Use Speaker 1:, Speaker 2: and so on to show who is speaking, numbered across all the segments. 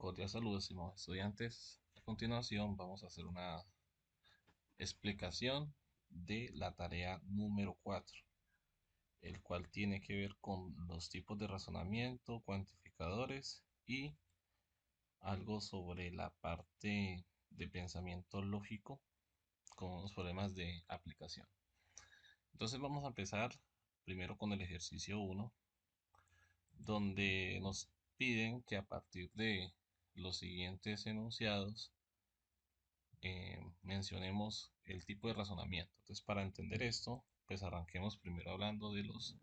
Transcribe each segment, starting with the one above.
Speaker 1: Cordial saludo, estimados estudiantes. A continuación vamos a hacer una explicación de la tarea número 4, el cual tiene que ver con los tipos de razonamiento, cuantificadores y algo sobre la parte de pensamiento lógico con los problemas de aplicación. Entonces vamos a empezar primero con el ejercicio 1, donde nos piden que a partir de los siguientes enunciados mencionemos el tipo de razonamiento. Entonces, para entender esto, pues arranquemos primero hablando de los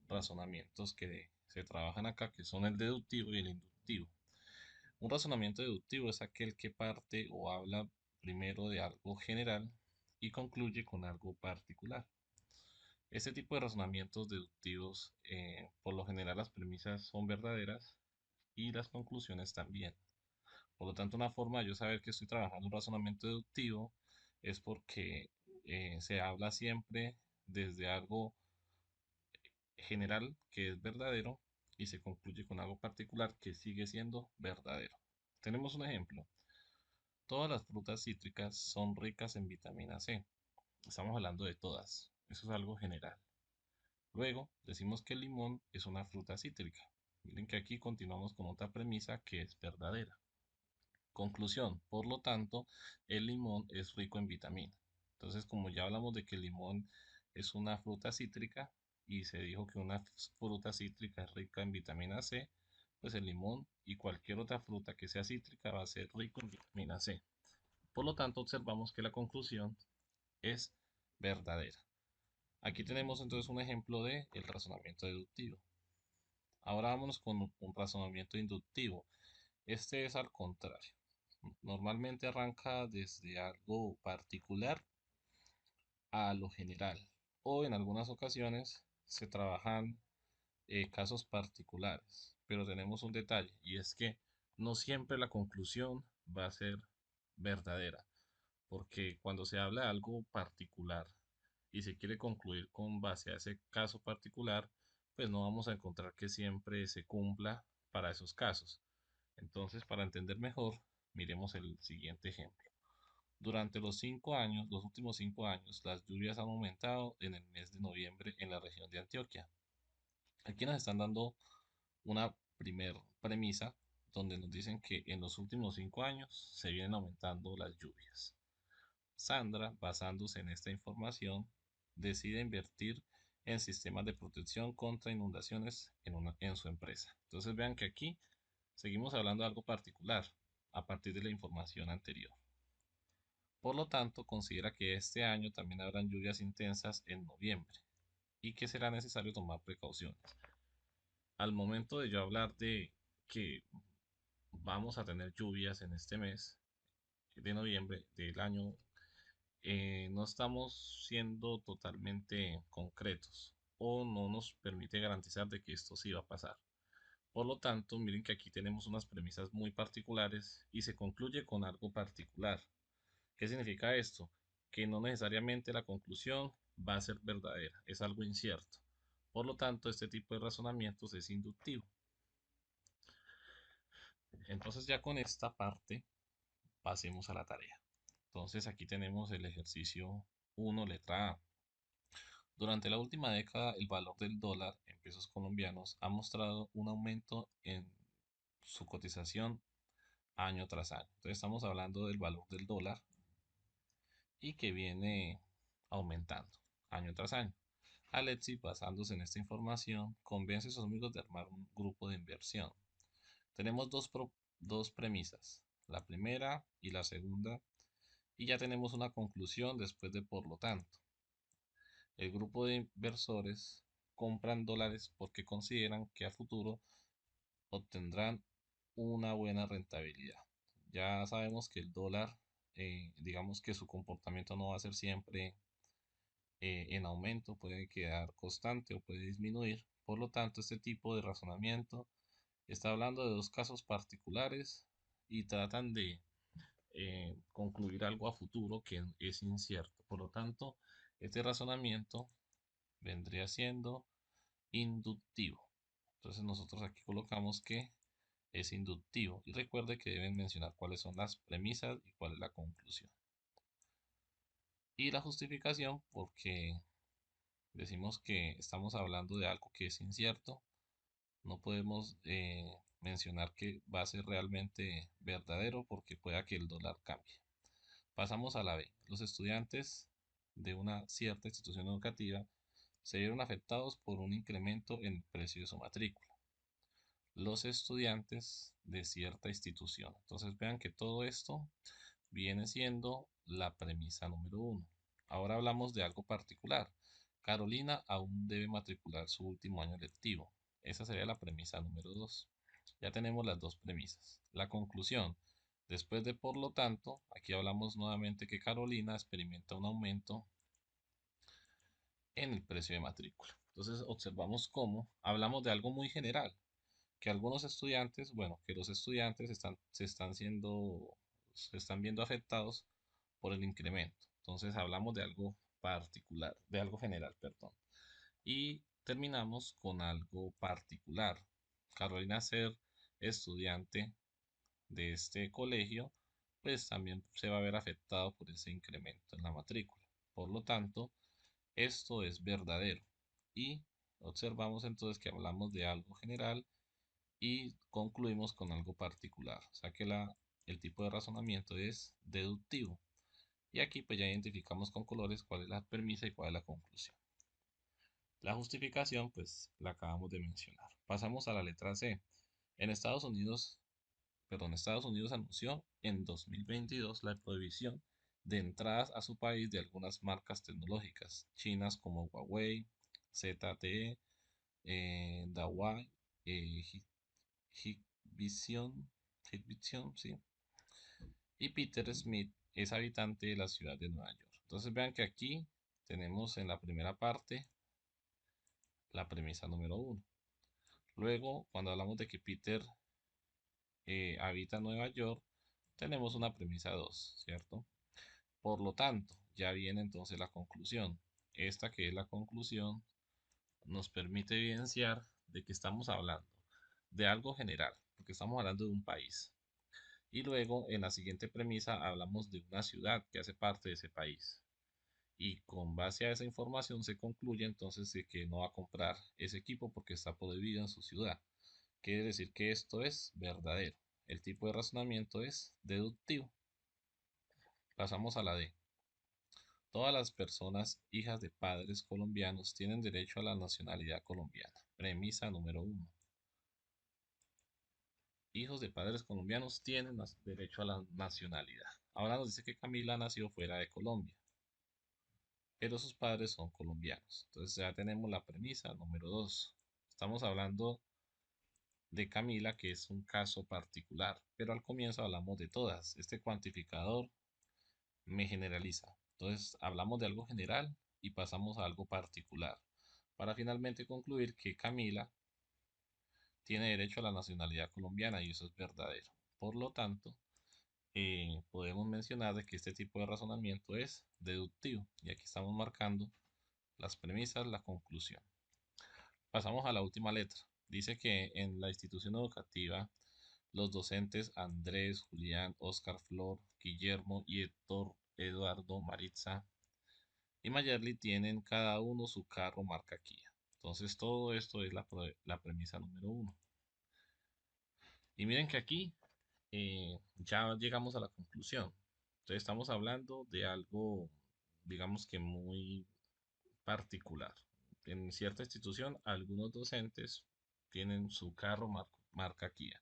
Speaker 1: razonamientos que se trabajan acá, que son el deductivo y el inductivo. Un razonamiento deductivo es aquel que parte o habla primero de algo general y concluye con algo particular. Este tipo de razonamientos deductivos, por lo general las premisas son verdaderas y las conclusiones también. Por lo tanto, una forma de yo saber que estoy trabajando un razonamiento deductivo es porque se habla siempre desde algo general que es verdadero y se concluye con algo particular que sigue siendo verdadero. Tenemos un ejemplo. Todas las frutas cítricas son ricas en vitamina C. Estamos hablando de todas. Eso es algo general. Luego, decimos que el limón es una fruta cítrica. Miren que aquí continuamos con otra premisa que es verdadera. Conclusión, por lo tanto, el limón es rico en vitamina. Entonces, como ya hablamos de que el limón es una fruta cítrica y se dijo que una fruta cítrica es rica en vitamina C, pues el limón y cualquier otra fruta que sea cítrica va a ser rico en vitamina C. Por lo tanto, observamos que la conclusión es verdadera. Aquí tenemos entonces un ejemplo de el razonamiento deductivo. Ahora vámonos con un razonamiento inductivo. Este es al contrario. Normalmente arranca desde algo particular a lo general, o en algunas ocasiones se trabajan casos particulares, pero tenemos un detalle y es que no siempre la conclusión va a ser verdadera, porque cuando se habla de algo particular y se quiere concluir con base a ese caso particular, pues no vamos a encontrar que siempre se cumpla para esos casos. Entonces, para entender mejor, miremos el siguiente ejemplo. Durante los últimos 5 años, las lluvias han aumentado en el mes de noviembre en la región de Antioquia. Aquí nos están dando una primer premisa donde nos dicen que en los últimos 5 años se vienen aumentando las lluvias. Sandra, basándose en esta información, decide invertir en sistemas de protección contra inundaciones en su empresa. Entonces vean que aquí seguimos hablando de algo particular a partir de la información anterior. Por lo tanto, considera que este año también habrán lluvias intensas en noviembre y que será necesario tomar precauciones. Al momento de yo hablar de que vamos a tener lluvias en este mes de noviembre del año, no estamos siendo totalmente concretos o no nos permite garantizar de que esto sí va a pasar. Por lo tanto, miren que aquí tenemos unas premisas muy particulares y se concluye con algo particular. ¿Qué significa esto? Que no necesariamente la conclusión va a ser verdadera, es algo incierto. Por lo tanto, este tipo de razonamientos es inductivo. Entonces ya con esta parte pasemos a la tarea. Entonces aquí tenemos el ejercicio 1, letra A. Durante la última década, el valor del dólar en pesos colombianos ha mostrado un aumento en su cotización año tras año. Entonces estamos hablando del valor del dólar y que viene aumentando año tras año. Alexis, basándose en esta información, convence a sus amigos de armar un grupo de inversión. Tenemos dos premisas, la primera y la segunda, y ya tenemos una conclusión después de por lo tanto. El grupo de inversores compran dólares porque consideran que a futuro obtendrán una buena rentabilidad. Ya sabemos que el dólar, digamos que su comportamiento no va a ser siempre en aumento, puede quedar constante o puede disminuir. Por lo tanto, este tipo de razonamiento está hablando de dos casos particulares y tratan de concluir algo a futuro que es incierto. Por lo tanto, este razonamiento vendría siendo inductivo. Entonces nosotros aquí colocamos que es inductivo. Y recuerde que deben mencionar cuáles son las premisas y cuál es la conclusión. Y la justificación, porque decimos que estamos hablando de algo que es incierto, no podemos mencionar que va a ser realmente verdadero porque pueda que el dólar cambie. Pasamos a la B. Los estudiantes de una cierta institución educativa se vieron afectados por un incremento en el precio de su matrícula. Los estudiantes de cierta institución. Entonces vean que todo esto viene siendo la premisa número uno. Ahora hablamos de algo particular. Carolina aún debe matricular su último año lectivo. Esa sería la premisa número dos. Ya tenemos las dos premisas. La conclusión. Después de por lo tanto, aquí hablamos nuevamente que Carolina experimenta un aumento en el precio de matrícula. Entonces observamos cómo hablamos de algo muy general, que algunos estudiantes, bueno, que los estudiantes se están viendo afectados por el incremento. Entonces hablamos de algo particular, de algo general, perdón. Y terminamos con algo particular. Carolina ser estudiante de este colegio, pues también se va a ver afectado por ese incremento en la matrícula. Por lo tanto, esto es verdadero. Y observamos entonces que hablamos de algo general y concluimos con algo particular. O sea que el tipo de razonamiento es deductivo. Y aquí pues ya identificamos con colores cuál es la premisa y cuál es la conclusión. La justificación pues la acabamos de mencionar. Pasamos a la letra C. En Estados Unidos, Estados Unidos anunció en 2022 la prohibición de entradas a su país de algunas marcas tecnológicas chinas como Huawei, ZTE, Dawai, Hikvision, Hikvision, sí. Y Peter Smith es habitante de la ciudad de Nueva York. Entonces vean que aquí tenemos en la primera parte la premisa número uno. Luego, cuando hablamos de que Peter habita Nueva York, tenemos una premisa 2, ¿cierto? Por lo tanto, ya viene entonces la conclusión. Esta que es la conclusión nos permite evidenciar de que estamos hablando de algo general, porque estamos hablando de un país. Y luego en la siguiente premisa hablamos de una ciudad que hace parte de ese país. Y con base a esa información se concluye entonces de que no va a comprar ese equipo porque está prohibido en su ciudad. Quiere decir que esto es verdadero. El tipo de razonamiento es deductivo. Pasamos a la D. Todas las personas hijas de padres colombianos tienen derecho a la nacionalidad colombiana. Premisa número uno. Hijos de padres colombianos tienen derecho a la nacionalidad. Ahora nos dice que Camila nació fuera de Colombia, pero sus padres son colombianos. Entonces ya tenemos la premisa número 2. Estamos hablando de Camila, que es un caso particular, pero al comienzo hablamos de todas. Este cuantificador me generaliza. Entonces hablamos de algo general y pasamos a algo particular, para finalmente concluir que Camila tiene derecho a la nacionalidad colombiana y eso es verdadero. Por lo tanto, podemos mencionar de que este tipo de razonamiento es deductivo y aquí estamos marcando las premisas, la conclusión. Pasamos a la última letra. Dice que en la institución educativa los docentes Andrés, Julián, Oscar, Flor, Guillermo y Héctor, Eduardo, Maritza y Mayerly tienen cada uno su carro marca Kia. Entonces todo esto es la premisa número uno. Y miren que aquí ya llegamos a la conclusión. Entonces estamos hablando de algo, digamos que muy particular. En cierta institución, algunos docentes tienen su carro marca Kia.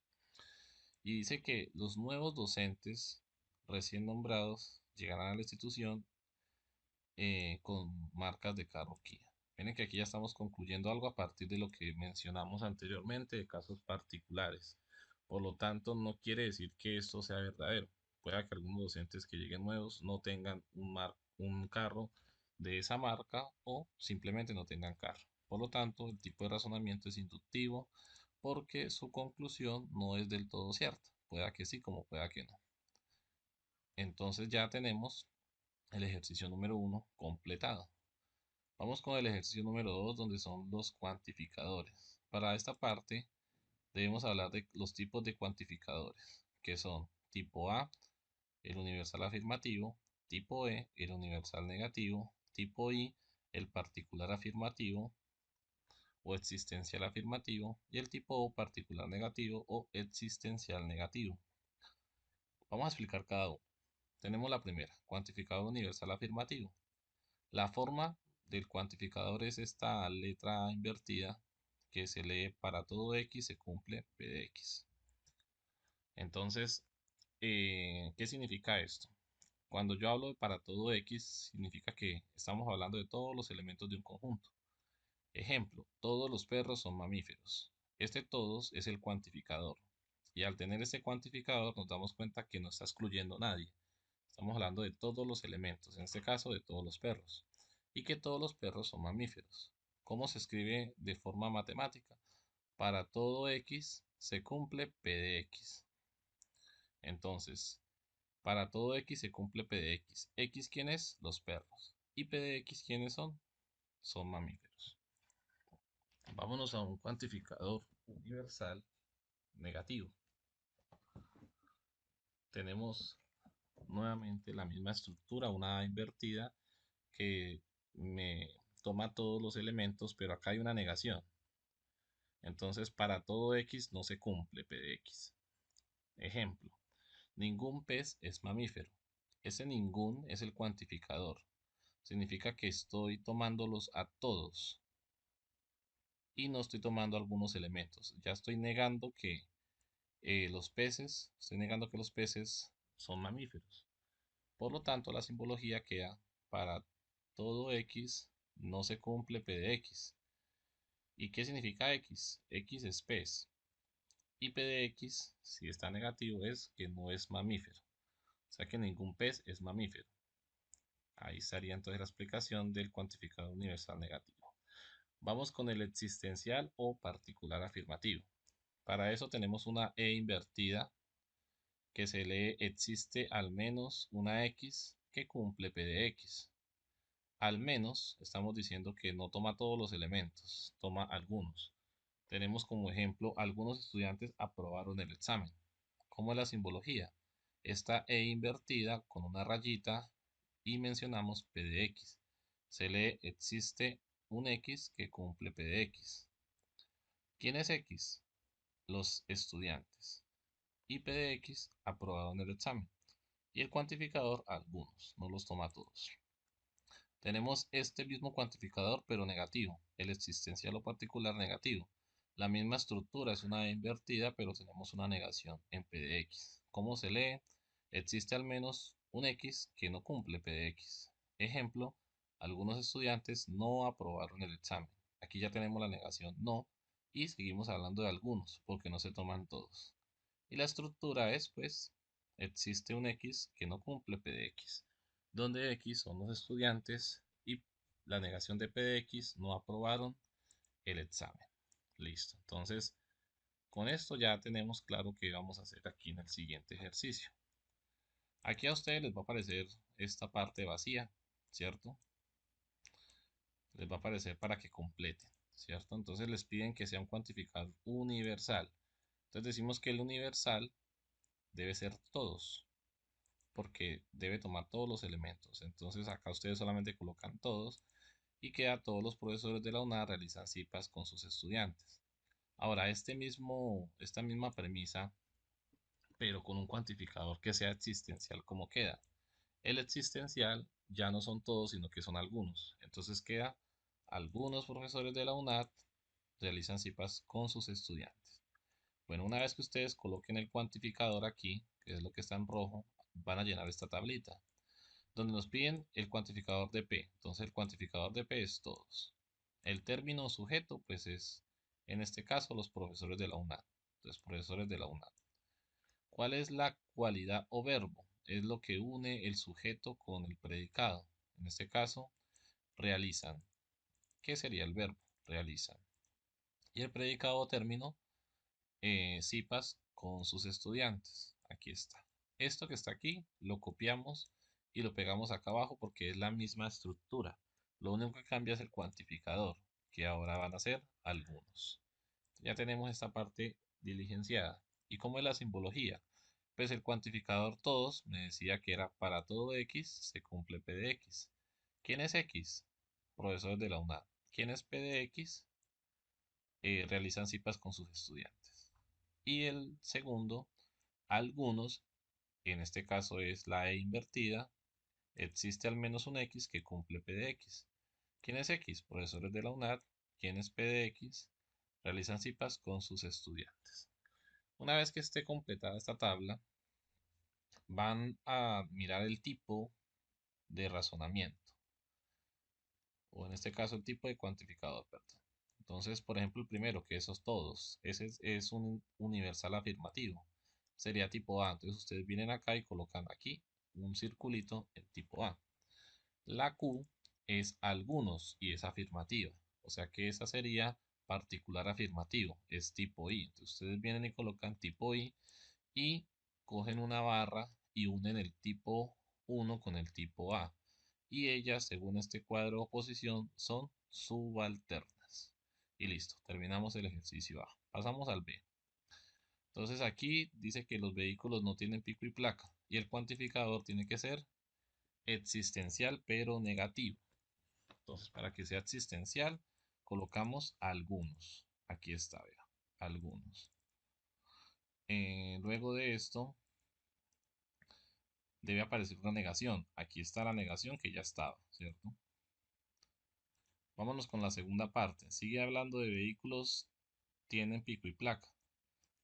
Speaker 1: Y dice que los nuevos docentes recién nombrados llegarán a la institución con marcas de carro Kia. Miren que aquí ya estamos concluyendo algo a partir de lo que mencionamos anteriormente de casos particulares. Por lo tanto, no quiere decir que esto sea verdadero. Pueda que algunos docentes que lleguen nuevos no tengan un carro de esa marca o simplemente no tengan carro. Por lo tanto, el tipo de razonamiento es inductivo porque su conclusión no es del todo cierta. Pueda que sí, como pueda que no. Entonces ya tenemos el ejercicio número uno completado. Vamos con el ejercicio número 2 donde son los cuantificadores. Para esta parte debemos hablar de los tipos de cuantificadores, que son tipo A, el universal afirmativo; tipo E, el universal negativo; tipo I, el particular afirmativo o existencial afirmativo; y el tipo O, particular negativo o existencial negativo. Vamos a explicar cada uno. Tenemos la primera, cuantificador universal afirmativo. La forma del cuantificador es esta letra A invertida que se lee: para todo x se cumple p de x. Entonces, ¿qué significa esto? Cuando yo hablo de para todo x, significa que estamos hablando de todos los elementos de un conjunto. Ejemplo, todos los perros son mamíferos. Este todos es el cuantificador. Y al tener este cuantificador nos damos cuenta que no está excluyendo a nadie. Estamos hablando de todos los elementos, en este caso de todos los perros. Y que todos los perros son mamíferos. ¿Cómo se escribe de forma matemática? Para todo x se cumple p de x. Entonces, para todo x se cumple p de x. ¿X quién es? Los perros. ¿Y p de x quiénes son? Son mamíferos. Vámonos a un cuantificador universal negativo. Tenemos nuevamente la misma estructura, una A invertida que me toma todos los elementos, pero acá hay una negación. Entonces, para todo x no se cumple p de x. Ejemplo, ningún pez es mamífero. Ese ningún es el cuantificador. Significa que estoy tomándolos a todos y no estoy tomando algunos elementos. Ya estoy negando que estoy negando que los peces son mamíferos. Por lo tanto, la simbología queda: para todo x no se cumple p de x. ¿Y qué significa x? X es pez. Y p de x, si está negativo, es que no es mamífero. O sea que ningún pez es mamífero. Ahí estaría entonces la explicación del cuantificador universal negativo. Vamos con el existencial o particular afirmativo. Para eso tenemos una E invertida que se lee: existe al menos una x que cumple p de x. Al menos estamos diciendo que no toma todos los elementos, toma algunos. Tenemos como ejemplo: algunos estudiantes aprobaron el examen. ¿Cómo es la simbología? Esta E invertida con una rayita y mencionamos p de x. Se lee: existe un x que cumple p de x. ¿Quién es x? Los estudiantes. Y p de x aprobaron el examen. Y el cuantificador algunos, no los toma todos. Tenemos este mismo cuantificador pero negativo, el existencial o particular negativo. La misma estructura, es una E invertida, pero tenemos una negación en p de x. ¿Cómo se lee? Existe al menos un x que no cumple p de x. Ejemplo, algunos estudiantes no aprobaron el examen. Aquí ya tenemos la negación no y seguimos hablando de algunos porque no se toman todos. Y la estructura es, pues, existe un x que no cumple p de x, donde x son los estudiantes y la negación de p de x: no aprobaron el examen. Listo. Entonces, con esto ya tenemos claro qué vamos a hacer aquí en el siguiente ejercicio. Aquí a ustedes les va a aparecer esta parte vacía, ¿cierto? Les va a aparecer para que completen, ¿cierto? Entonces les piden que sea un cuantificador universal. Entonces decimos que el universal debe ser todos, porque debe tomar todos los elementos. Entonces acá ustedes solamente colocan todos y queda: todos los profesores de la UNAD realizan cipas con sus estudiantes. Ahora, esta misma premisa, pero con un cuantificador que sea existencial, ¿cómo queda? El existencial ya no son todos, sino que son algunos. Entonces queda: algunos profesores de la UNAD realizan cipas con sus estudiantes. Bueno, una vez que ustedes coloquen el cuantificador aquí, que es lo que está en rojo, van a llenar esta tablita, donde nos piden el cuantificador de P. Entonces el cuantificador de P es todos. El término sujeto, pues es, en este caso, los profesores de la UNAD. Entonces, profesores de la UNAD. ¿Cuál es la cualidad o verbo? Es lo que une el sujeto con el predicado. En este caso, realizan. ¿Qué sería el verbo? Realizan. Y el predicado o término, cipas con sus estudiantes. Aquí está. Esto que está aquí lo copiamos y lo pegamos acá abajo porque es la misma estructura. Lo único que cambia es el cuantificador, que ahora van a ser algunos. Ya tenemos esta parte diligenciada. ¿Y cómo es la simbología? Pues el cuantificador todos me decía que era para todo x se cumple p de x. ¿Quién es x? Profesores de la UNAD. ¿Quién es p de x? Realizan citas con sus estudiantes. Y el segundo, algunos, en este caso es la e invertida, existe al menos un x que cumple p de x. ¿Quién es x? Profesores de la UNAD. ¿Quién es p de x? Realizan citas con sus estudiantes. Una vez que esté completada esta tabla, van a mirar el tipo de razonamiento, o en este caso el tipo de cuantificador, perdón. Entonces, por ejemplo, el primero, que esos todos, ese es un universal afirmativo, sería tipo A. Entonces ustedes vienen acá y colocan aquí un circulito en tipo A. La Q es algunos y es afirmativa, o sea que esa sería particular afirmativo, es tipo I. Entonces ustedes vienen y colocan tipo I y cogen una barra y unen el tipo 1 con el tipo A. Y ellas, según este cuadro de oposición, son subalternas. Y listo, terminamos el ejercicio A. Pasamos al B. Entonces aquí dice que los vehículos no tienen pico y placa y el cuantificador tiene que ser existencial pero negativo. Entonces para que sea existencial colocamos algunos. Aquí está, vea, algunos. Luego de esto debe aparecer una negación. Aquí está la negación que ya estaba, ¿cierto? Vámonos con la segunda parte. Sigue hablando de vehículos tienen pico y placa,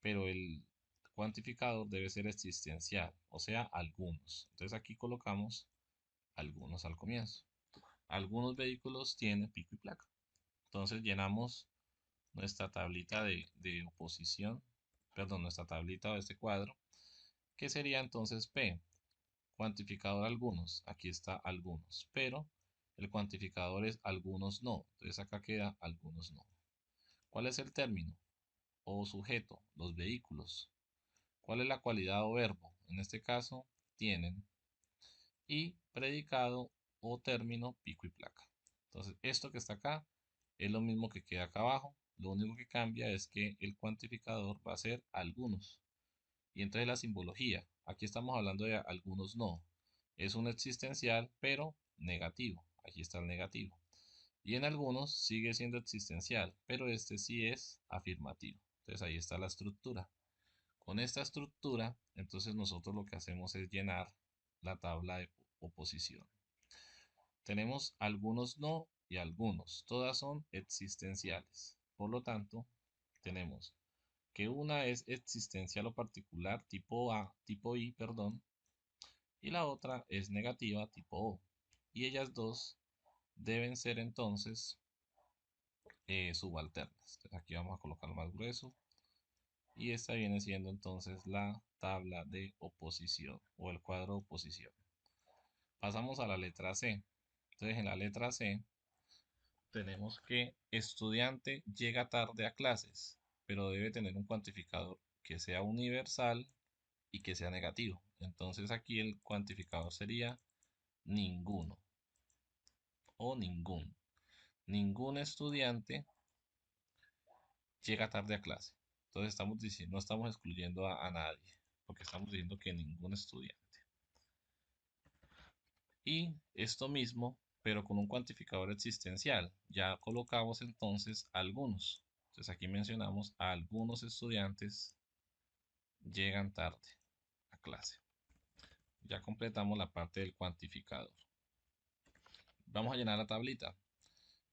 Speaker 1: pero el cuantificador debe ser existencial, o sea, algunos. Entonces aquí colocamos algunos al comienzo. Algunos vehículos tienen pico y placa. Entonces llenamos nuestra tablita de oposición, perdón, nuestra tablita de este cuadro, que sería entonces P. Cuantificador algunos, aquí está algunos, pero el cuantificador es algunos no, entonces acá queda algunos no. ¿Cuál es el término o sujeto? Los vehículos. ¿Cuál es la cualidad o verbo? En este caso, tienen. Y predicado o término, pico y placa. Entonces, esto que está acá es lo mismo que queda acá abajo. Lo único que cambia es que el cuantificador va a ser algunos. Y entonces la simbología. Aquí estamos hablando de algunos no. Es un existencial, pero negativo. Aquí está el negativo. Y en algunos sigue siendo existencial, pero este sí es afirmativo. Entonces ahí está la estructura. Con esta estructura, entonces nosotros lo que hacemos es llenar la tabla de oposición. Tenemos algunos no y algunos. Todas son existenciales. Por lo tanto, tenemos que una es existencial o particular tipo A, tipo I, perdón, y la otra es negativa tipo O. Y ellas dos deben ser entonces subalternas. Entonces aquí vamos a colocar más grueso y esta viene siendo entonces la tabla de oposición o el cuadro de oposición. Pasamos a la letra C. Entonces en la letra C tenemos que estudiante llega tarde a clases, pero debe tener un cuantificador que sea universal y que sea negativo. Entonces aquí el cuantificador sería ninguno o ningún. Ningún estudiante llega tarde a clase. Entonces estamos diciendo, no estamos excluyendo a nadie, porque estamos diciendo que ningún estudiante. Y esto mismo, pero con un cuantificador existencial. Ya colocamos entonces algunos. Entonces aquí mencionamos a algunos estudiantes llegan tarde a clase. Ya completamos la parte del cuantificador. Vamos a llenar la tablita.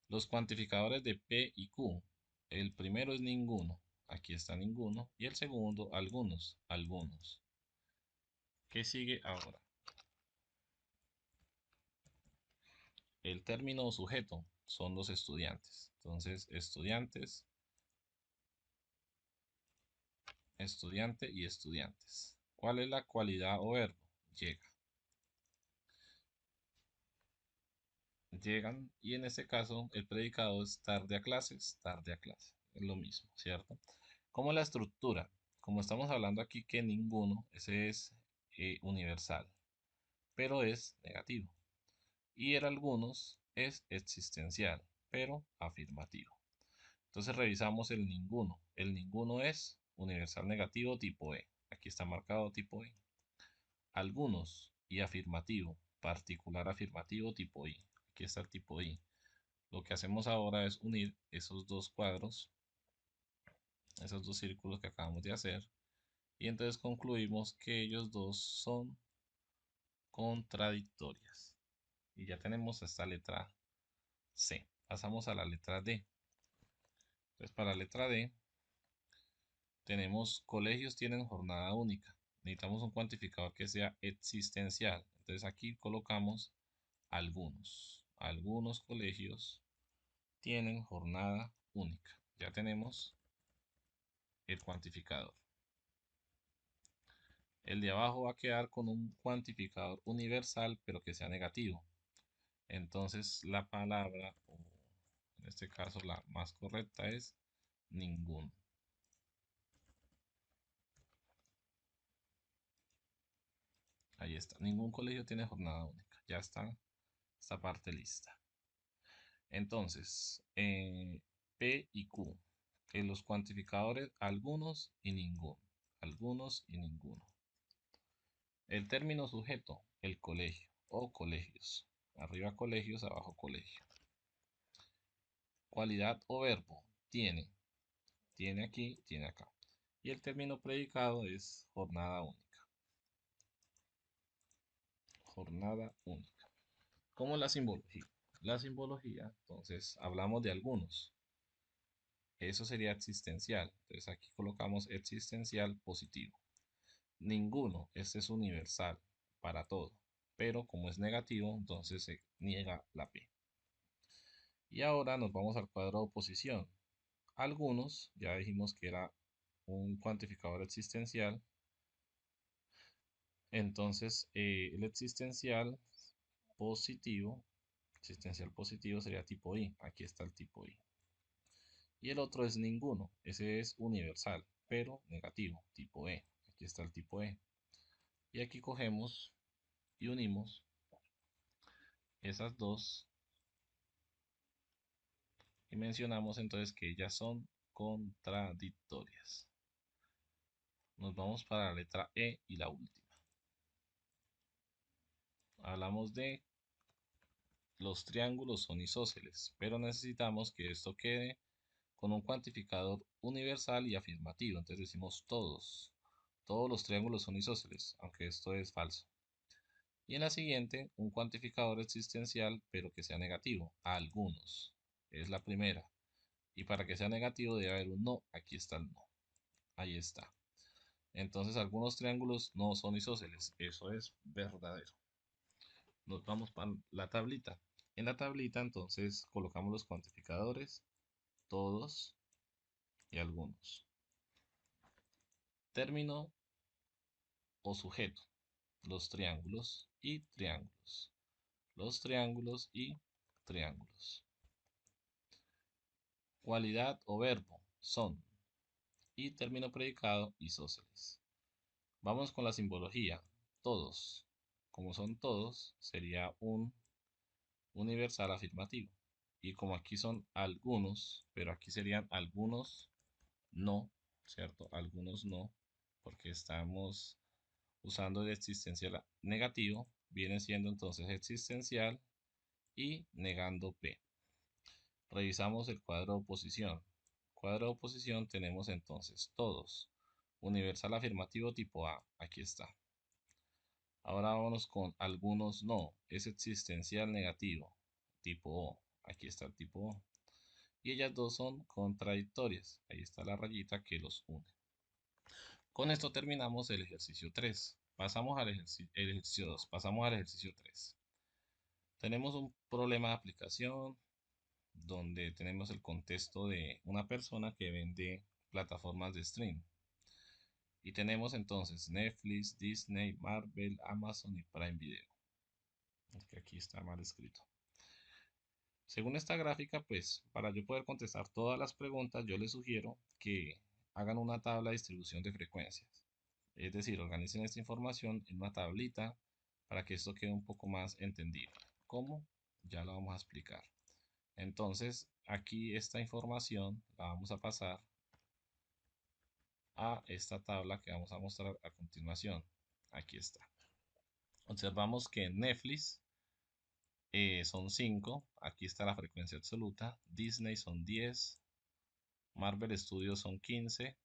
Speaker 1: Los cuantificadores de P y Q. El primero es ninguno. Aquí está ninguno. Y el segundo, algunos. Algunos. ¿Qué sigue ahora? El término o sujeto son los estudiantes. Entonces, estudiantes, estudiante y estudiantes. ¿Cuál es la cualidad o verbo? Llega. Llegan y en este caso el predicado es tarde a clases, tarde a clase. Es lo mismo, ¿cierto? Como la estructura, como estamos hablando aquí que ninguno, ese es universal, pero es negativo. Y el algunos es existencial, pero afirmativo. Entonces revisamos el ninguno. El ninguno es universal negativo tipo E. Aquí está marcado tipo E. Algunos y afirmativo, particular afirmativo tipo I. Aquí está el tipo I. Lo que hacemos ahora es unir esos dos cuadros, esos dos círculos que acabamos de hacer, y entonces concluimos que ellos dos son contradictorias. Y ya tenemos esta letra C. Pasamos a la letra D. Entonces para la letra D tenemos colegios tienen jornada única. Necesitamos un cuantificador que sea existencial. Entonces aquí colocamos algunos. Algunos colegios tienen jornada única. Ya tenemos el cuantificador. El de abajo va a quedar con un cuantificador universal, pero que sea negativo. Entonces la palabra, o en este caso la más correcta es ninguno. Ahí está. Ningún colegio tiene jornada única. Ya está esta parte lista. Entonces, P y Q. En los cuantificadores, algunos y ninguno. Algunos y ninguno. El término sujeto, el colegio o colegios. Arriba colegios, abajo colegio. Cualidad o verbo, tiene. Tiene aquí, tiene acá. Y el término predicado es jornada única. Jornada única. Como la simbología. La simbología, entonces, hablamos de algunos. Eso sería existencial. Entonces aquí colocamos existencial positivo. Ninguno, este es universal para todo. Pero como es negativo, entonces se niega la P. Y ahora nos vamos al cuadro de oposición. Algunos, ya dijimos que era un cuantificador existencial. Entonces el existencial positivo sería tipo I. Aquí está el tipo I. Y el otro es ninguno. Ese es universal, pero negativo, tipo E. Aquí está el tipo E. Y aquí cogemos y unimos esas dos y mencionamos entonces que ellas son contradictorias. Nos vamos para la letra E y la última. Hablamos de los triángulos son isósceles, pero necesitamos que esto quede con un cuantificador universal y afirmativo. Entonces decimos todos. Todos los triángulos son isósceles, aunque esto es falso. Y en la siguiente, un cuantificador existencial, pero que sea negativo. Algunos. Es la primera. Y para que sea negativo debe haber un no. Aquí está el no. Ahí está. Entonces algunos triángulos no son isósceles. Eso es verdadero. Nos vamos para la tablita. En la tablita entonces colocamos los cuantificadores, todos y algunos. Término o sujeto. Los triángulos y triángulos. Los triángulos y triángulos. Cualidad o verbo son. Y término predicado isósceles. Vamos con la simbología. Todos. Como son todos, sería un universal afirmativo. Y como aquí son algunos, pero aquí serían algunos no, ¿cierto? Algunos no, porque estamos usando el existencial negativo, viene siendo entonces existencial y negando P. Revisamos el cuadro de oposición. Cuadro de oposición tenemos entonces todos. Universal afirmativo tipo A, aquí está. Ahora vámonos con algunos no, es existencial negativo, tipo O, aquí está el tipo O. Y ellas dos son contradictorias, ahí está la rayita que los une. Con esto terminamos el ejercicio 3. Pasamos al ejercicio 2, pasamos al ejercicio 3. Tenemos un problema de aplicación donde tenemos el contexto de una persona que vende plataformas de stream. Y tenemos entonces Netflix, Disney, Marvel, Amazon y Prime Video. Es que aquí está mal escrito. Según esta gráfica, pues para yo poder contestar todas las preguntas, yo les sugiero que hagan una tabla de distribución de frecuencias. Es decir, organicen esta información en una tablita para que esto quede un poco más entendible. ¿Cómo? Ya lo vamos a explicar. Entonces, aquí esta información la vamos a pasar a esta tabla que vamos a mostrar a continuación. Aquí está. Observamos que en Netflix son 5, aquí está la frecuencia absoluta, Disney son 10, Marvel Studios son 15,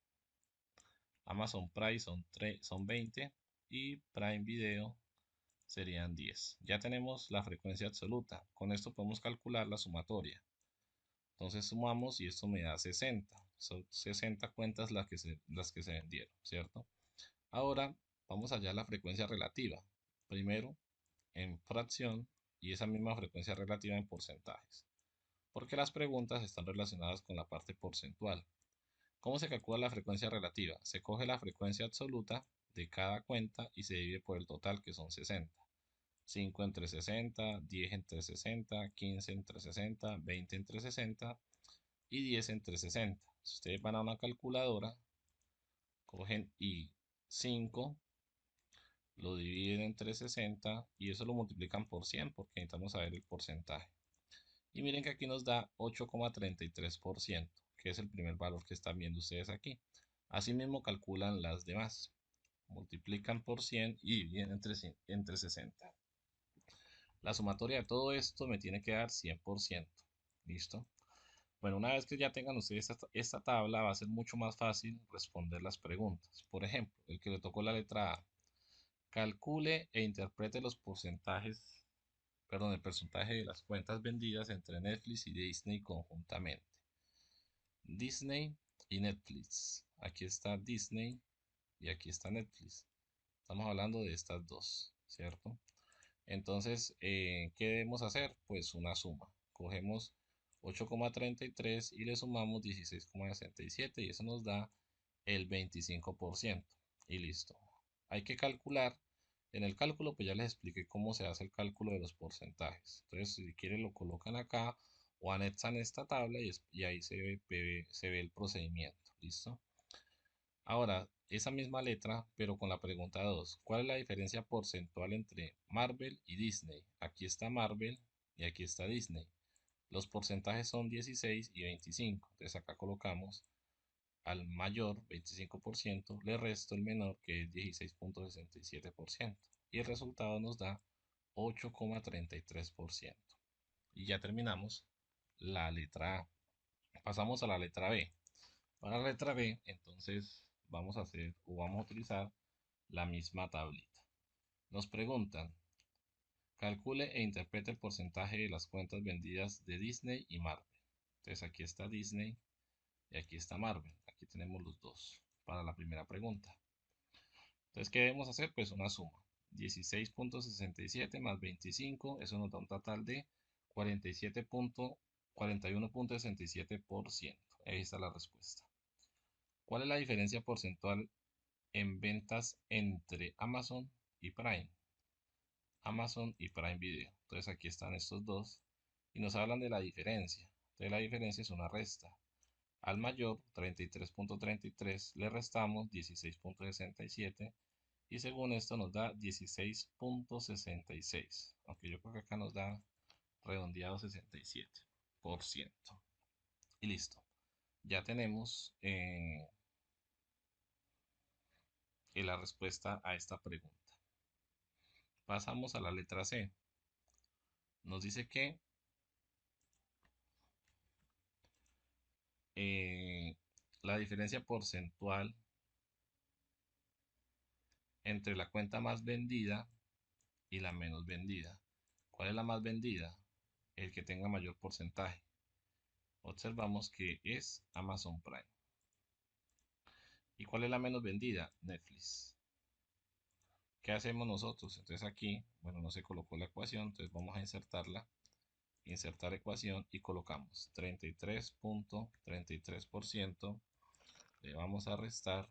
Speaker 1: Amazon Prime son 20 y Prime Video serían 10. Ya tenemos la frecuencia absoluta, con esto podemos calcular la sumatoria. Entonces sumamos y esto me da 60. Son 60 cuentas las que se vendieron, ¿cierto? Ahora vamos allá a la frecuencia relativa. Primero en fracción y esa misma frecuencia relativa en porcentajes. Porque las preguntas están relacionadas con la parte porcentual. ¿Cómo se calcula la frecuencia relativa? Se coge la frecuencia absoluta de cada cuenta y se divide por el total, que son 60. 5 entre 60, 10 entre 60, 15 entre 60, 20 entre 60 y 10 entre 60. Si ustedes van a una calculadora, cogen y 5 lo dividen entre 60 y eso lo multiplican por 100 porque necesitamos saber el porcentaje. Y miren que aquí nos da 8,33%, que es el primer valor que están viendo ustedes aquí. Asimismo calculan las demás. Multiplican por 100 y dividen entre 60. La sumatoria de todo esto me tiene que dar 100%. ¿Listo? Bueno, una vez que ya tengan ustedes esta tabla, va a ser mucho más fácil responder las preguntas. Por ejemplo, el que le tocó la letra A, calcule e interprete los porcentajes, perdón, el porcentaje de las cuentas vendidas entre Netflix y Disney conjuntamente. Disney y Netflix. Aquí está Disney y aquí está Netflix. Estamos hablando de estas dos, ¿cierto? Entonces, ¿qué debemos hacer? Pues una suma. Cogemos 8,33 y le sumamos 16,67 y eso nos da el 25%. Y listo. Hay que calcular. En el cálculo, pues ya les expliqué cómo se hace el cálculo de los porcentajes. Entonces, si quieren, lo colocan acá o anexan esta tabla y ahí se ve el procedimiento. ¿Listo? Ahora, esa misma letra, pero con la pregunta 2. ¿Cuál es la diferencia porcentual entre Marvel y Disney? Aquí está Marvel y aquí está Disney. Los porcentajes son 16 y 25. Entonces acá colocamos al mayor 25%, le resto el menor que es 16,67%. Y el resultado nos da 8,33%. Y ya terminamos la letra A. Pasamos a la letra B. Para la letra B, entonces vamos a hacer o vamos a utilizar la misma tablita. Nos preguntan, calcule e interprete el porcentaje de las cuentas vendidas de Disney y Marvel. Entonces aquí está Disney y aquí está Marvel. Aquí tenemos los dos para la primera pregunta. Entonces, ¿qué debemos hacer? Pues una suma. 16,67 más 25, eso nos da un total de 41,67%. Ahí está la respuesta. ¿Cuál es la diferencia porcentual en ventas entre Amazon y Prime? Amazon y Prime Video. Entonces aquí están estos dos y nos hablan de la diferencia. Entonces la diferencia es una resta. Al mayor 33,33 le restamos 16,67 y según esto nos da 16,66. Aunque yo creo que acá nos da redondeado 67%. Y listo. Ya tenemos la respuesta a esta pregunta. Pasamos a la letra C. Nos dice que la diferencia porcentual entre la cuenta más vendida y la menos vendida. ¿Cuál es la más vendida? El que tenga mayor porcentaje. Observamos que es Amazon Prime. ¿Y cuál es la menos vendida? Netflix. ¿Qué hacemos nosotros? Entonces aquí, bueno, no se colocó la ecuación, entonces vamos a insertarla. Insertar ecuación y colocamos 33,33%. Le vamos a restar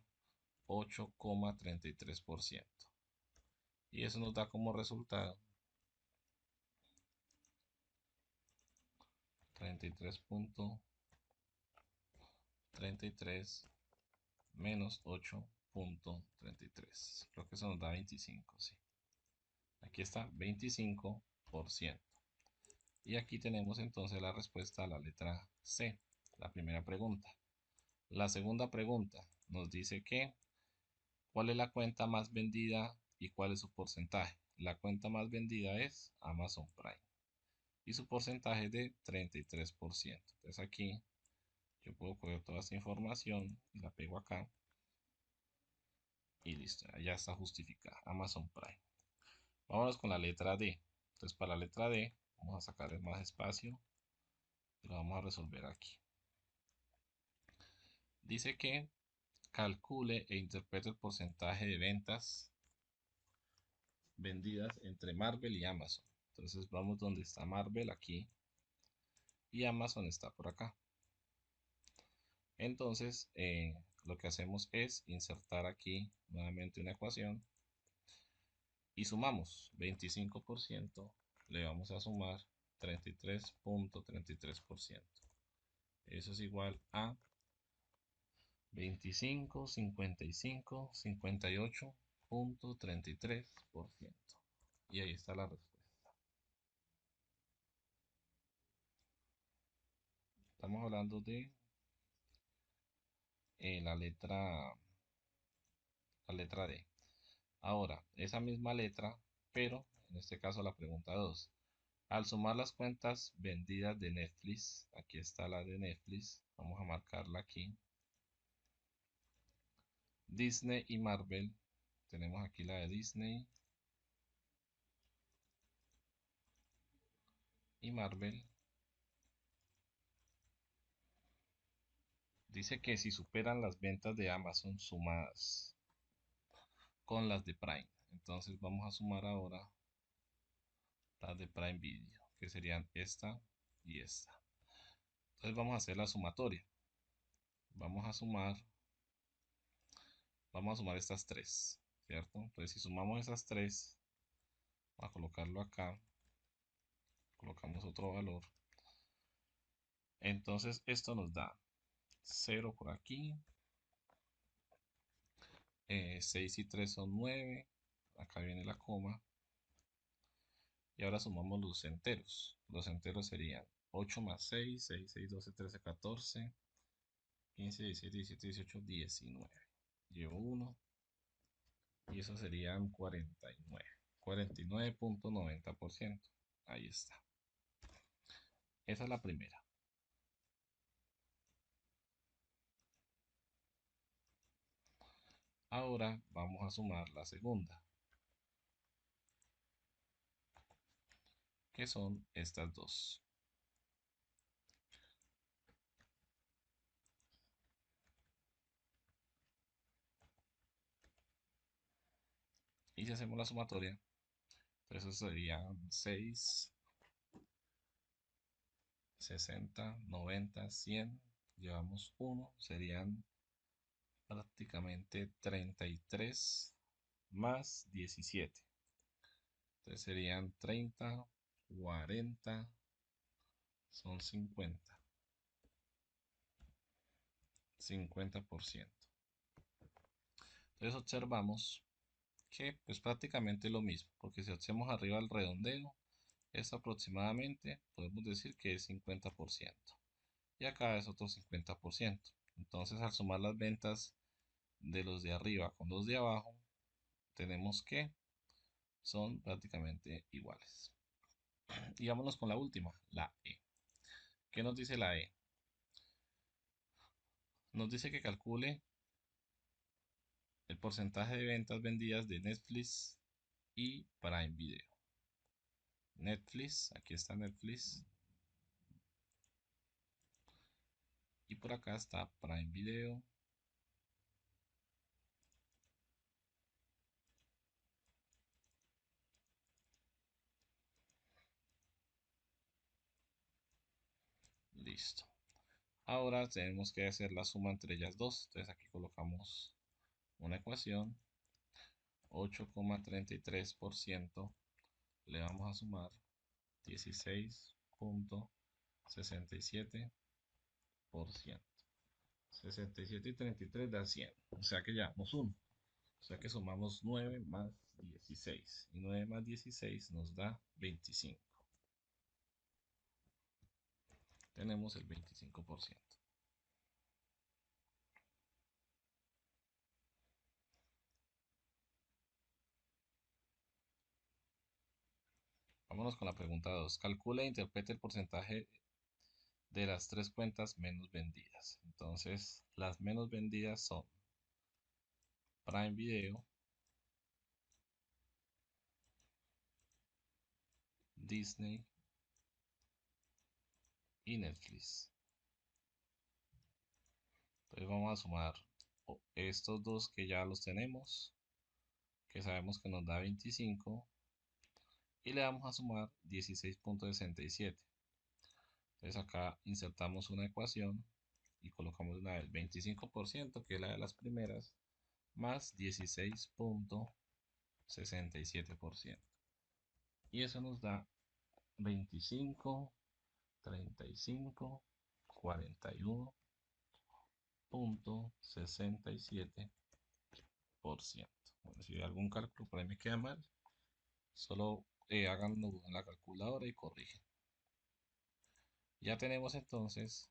Speaker 1: 8,33%. Y eso nos da como resultado 33,33 menos 8,33. Creo que eso nos da 25, sí. Aquí está 25%. Y aquí tenemos entonces la respuesta a la letra C, la primera pregunta. La segunda pregunta nos dice que cuál es la cuenta más vendida y cuál es su porcentaje. La cuenta más vendida es Amazon Prime y su porcentaje es de 33%. Entonces aquí yo puedo coger toda esta información y la pego acá y listo, ya está justificada Amazon Prime. Vámonos con la letra D. Entonces para la letra D vamos a sacar más espacio y lo vamos a resolver aquí. Dice que calcule e interprete el porcentaje de ventas vendidas entre Marvel y Amazon. Entonces vamos donde está Marvel aquí y Amazon está por acá. Entonces lo que hacemos es insertar aquí nuevamente una ecuación y sumamos 25%, le vamos a sumar 33.33%. Eso es igual a 25, 55, 58.33%. Y ahí está la respuesta. Estamos hablando de la letra D. Ahora, esa misma letra, pero en este caso la pregunta 2. Al sumar las cuentas vendidas de Netflix, aquí está la de Netflix, vamos a marcarla aquí. Disney y Marvel, tenemos aquí la de Disney y Marvel. Dice que si superan las ventas de Amazon sumadas con las de Prime. Entonces vamos a sumar ahora las de Prime Video, que serían esta y esta. Entonces vamos a hacer la sumatoria. Vamos a sumar estas tres, ¿cierto? Entonces si sumamos esas tres, vamos a colocarlo acá, colocamos otro valor. Entonces esto nos da 0 por aquí, 6 y 3 son 9, acá viene la coma. Y ahora sumamos los enteros. Los enteros serían 8 más 6, 6, 6, 12, 13, 14, 15, 16, 17, 18, 19. Llevo 1 y eso serían 49. 49.90%. Ahí está. Esa es la primera. Ahora vamos a sumar la segunda, que son estas dos. Y si hacemos la sumatoria, entonces eso serían 6, 60, 90, 100. Llevamos 1, serían prácticamente 33 más 17. Entonces serían 30, 40, son 50. 50%. Entonces observamos que pues prácticamente lo mismo, porque si hacemos arriba el redondeo, es aproximadamente, podemos decir que es 50%. Y acá es otro 50%. Entonces al sumar las ventas de los de arriba con los de abajo, tenemos que son prácticamente iguales. Y vámonos con la última, la E. ¿Qué nos dice la E? Nos dice que calcule el porcentaje de ventas vendidas de Netflix y Prime Video. Netflix, aquí está Netflix. Y por acá está Prime Video. Listo. Ahora tenemos que hacer la suma entre ellas dos. Entonces aquí colocamos una ecuación. 8,33% le vamos a sumar 16.67%. 67 y 33 da 100. O sea que llevamos 1. O sea que sumamos 9 más 16. Y 9 más 16 nos da 25. Tenemos el 25%. Vámonos con la pregunta 2. Calcula e interprete el porcentaje de las tres cuentas menos vendidas. Entonces, las menos vendidas son Prime Video, Disney y Netflix. Entonces vamos a sumar estos dos que ya los tenemos, que sabemos que nos da 25, y le vamos a sumar 16.67. Entonces acá insertamos una ecuación y colocamos una vez 25%, que es la de las primeras, más 16.67%. Y eso nos da 25, 35, 41.67%. Bueno, si algún cálculo por ahí me queda mal, solo háganlo en la calculadora y corrigen. Ya tenemos entonces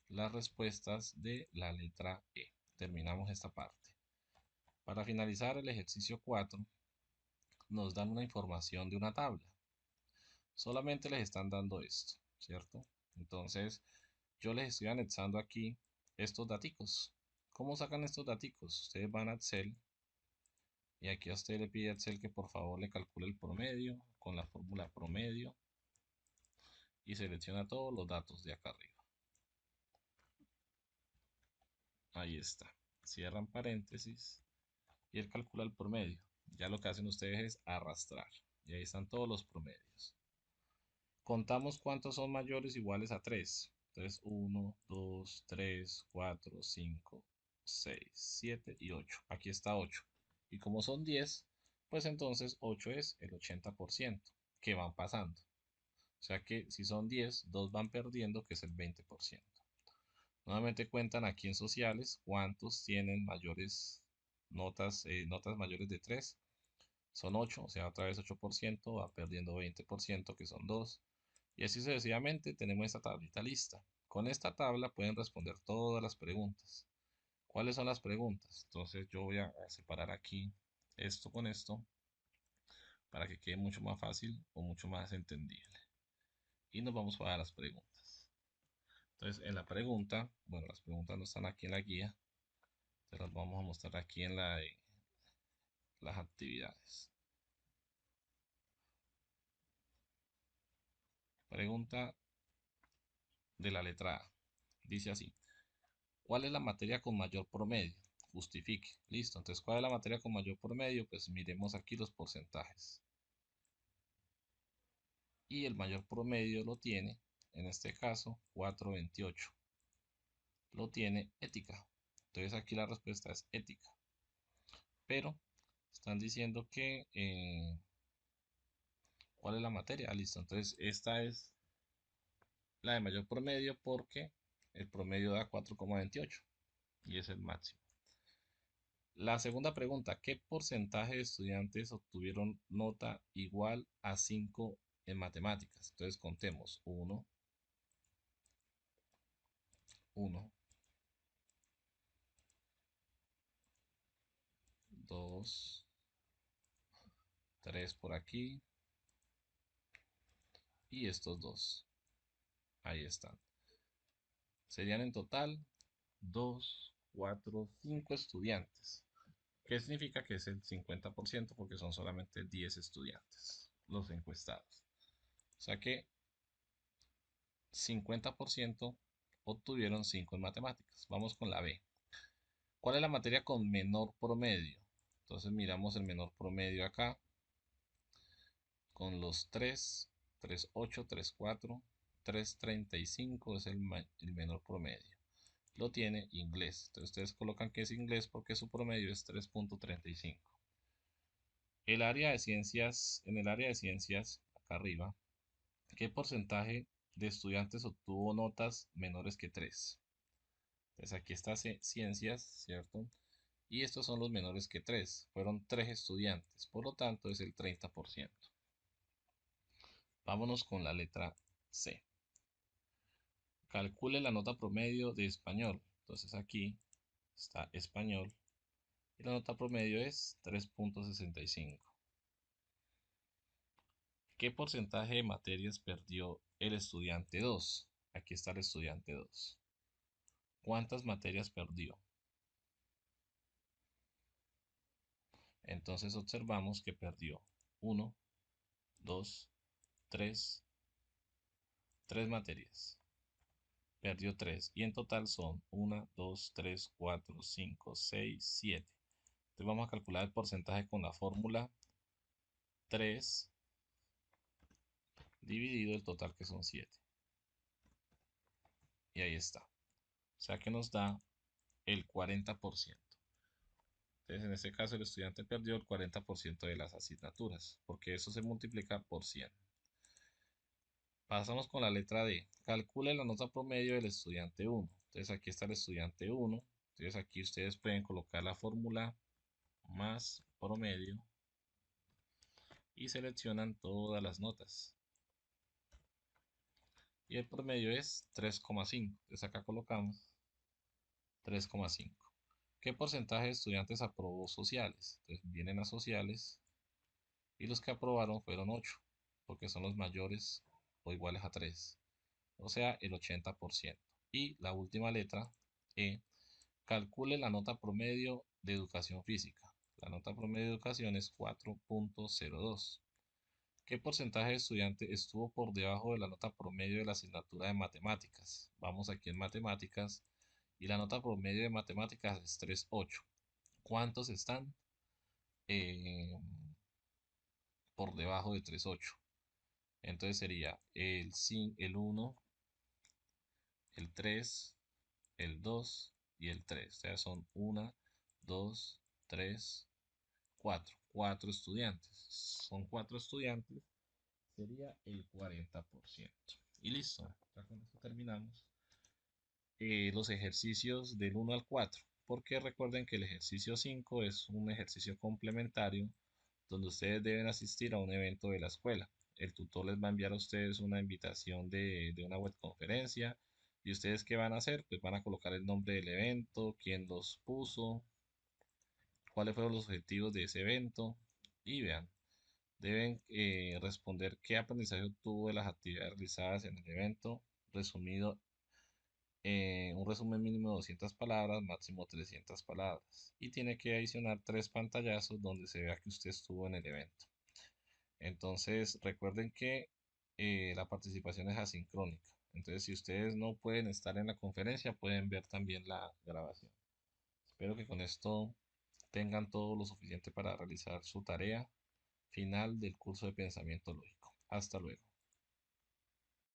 Speaker 1: las respuestas de la letra E. Terminamos esta parte. Para finalizar el ejercicio 4, nos dan una información de una tabla. Solamente les están dando esto, ¿cierto? Entonces, yo les estoy anexando aquí estos daticos. ¿Cómo sacan estos daticos? Ustedes van a Excel y aquí a usted le pide a Excel que por favor le calcule el promedio con la fórmula promedio y selecciona todos los datos de acá arriba. Ahí está. Cierran paréntesis y él calcula el promedio. Ya lo que hacen ustedes es arrastrar y ahí están todos los promedios. Contamos cuántos son mayores o iguales a 3. Entonces 1, 2, 3, 4, 5, 6, 7 y 8. Aquí está 8. Y como son 10, pues entonces 8 es el 80% que van pasando. O sea que si son 10, 2 van perdiendo, que es el 20%. Nuevamente cuentan aquí en sociales cuántos tienen mayores notas mayores de 3. Son 8, o sea, otra vez 8%, va perdiendo 20%, que son 2. Y así sucesivamente tenemos esta tablita lista. Con esta tabla pueden responder todas las preguntas. ¿Cuáles son las preguntas? Entonces yo voy a separar aquí esto con esto para que quede mucho más fácil o mucho más entendible. Y nos vamos a las preguntas. Entonces en la pregunta, bueno, las preguntas no están aquí en la guía, se las vamos a mostrar aquí en la de las actividades. Pregunta de la letra A. Dice así: ¿cuál es la materia con mayor promedio? Justifique. Listo. Entonces, ¿cuál es la materia con mayor promedio? Pues miremos aquí los porcentajes. Y el mayor promedio lo tiene, en este caso, 4.28. Lo tiene ética. Entonces aquí la respuesta es ética. Pero están diciendo que ¿cuál es la materia? Listo. Entonces esta es la de mayor promedio porque el promedio da 4.28 y es el máximo. La segunda pregunta: ¿qué porcentaje de estudiantes obtuvieron nota igual a 5 en matemáticas? Entonces contemos 1, 1, 2, 3 por aquí y estos dos. Ahí están. Serían en total 2, 4, 5 estudiantes. ¿Qué significa? Que es el 50% porque son solamente 10 estudiantes los encuestados. O sea que 50% obtuvieron 5 en matemáticas. Vamos con la B. ¿Cuál es la materia con menor promedio? Entonces miramos el menor promedio acá con los 3, 3.8, 3.4, 3.35 es el menor promedio. Lo tiene inglés. Entonces ustedes colocan que es inglés porque su promedio es 3.35. El área de ciencias, en el área de ciencias, acá arriba, ¿qué porcentaje de estudiantes obtuvo notas menores que 3? Entonces aquí está ciencias, ¿cierto? Y estos son los menores que 3. Fueron 3 estudiantes, por lo tanto es el 30%. Vámonos con la letra C. Calcule la nota promedio de español. Entonces aquí está español y la nota promedio es 3.65. ¿Qué porcentaje de materias perdió el estudiante 2? Aquí está el estudiante 2. ¿Cuántas materias perdió? Entonces observamos que perdió uno, 2, 3, 3 materias. Perdió 3 y en total son 1, 2, 3, 4, 5, 6, 7. Entonces vamos a calcular el porcentaje con la fórmula 3 dividido el total que son 7. Y ahí está. O sea que nos da el 40%. Entonces en este caso el estudiante perdió el 40% de las asignaturas, porque eso se multiplica por 100. Pasamos con la letra D. Calcule la nota promedio del estudiante 1. Entonces aquí está el estudiante 1. Entonces aquí ustedes pueden colocar la fórmula más promedio y seleccionan todas las notas. Y el promedio es 3,5. Entonces acá colocamos 3,5. ¿Qué porcentaje de estudiantes aprobó sociales? Entonces vienen a sociales y los que aprobaron fueron 8, porque son los mayores o iguales a 3, o sea, el 80%. Y la última letra, E, calcule la nota promedio de educación física. La nota promedio de educación es 4,02. ¿Qué porcentaje de estudiante estuvo por debajo de la nota promedio de la asignatura de matemáticas? Vamos aquí en matemáticas y la nota promedio de matemáticas es 3,8. ¿Cuántos están eh, por debajo de 3,8? Entonces sería el 1, el 3, el 2 y el 3. O sea, son 1, 2, 3, 4. 4 estudiantes. Son 4 estudiantes. Sería el 40%. Y listo. Ya con esto terminamos los ejercicios del 1 al 4. Porque recuerden que el ejercicio 5 es un ejercicio complementario donde ustedes deben asistir a un evento de la escuela. El tutor les va a enviar a ustedes una invitación de una webconferencia. ¿Y ustedes qué van a hacer? Pues van a colocar el nombre del evento, quién los puso, cuáles fueron los objetivos de ese evento. Y vean, deben responder qué aprendizaje obtuvo de las actividades realizadas en el evento, resumido un resumen mínimo de 200 palabras, máximo 300 palabras. Y tiene que adicionar 3 pantallazos donde se vea que usted estuvo en el evento. Entonces, recuerden que la participación es asincrónica. Entonces, si ustedes no pueden estar en la conferencia, pueden ver también la grabación. Espero que con esto tengan todo lo suficiente para realizar su tarea final del curso de pensamiento lógico. Hasta luego.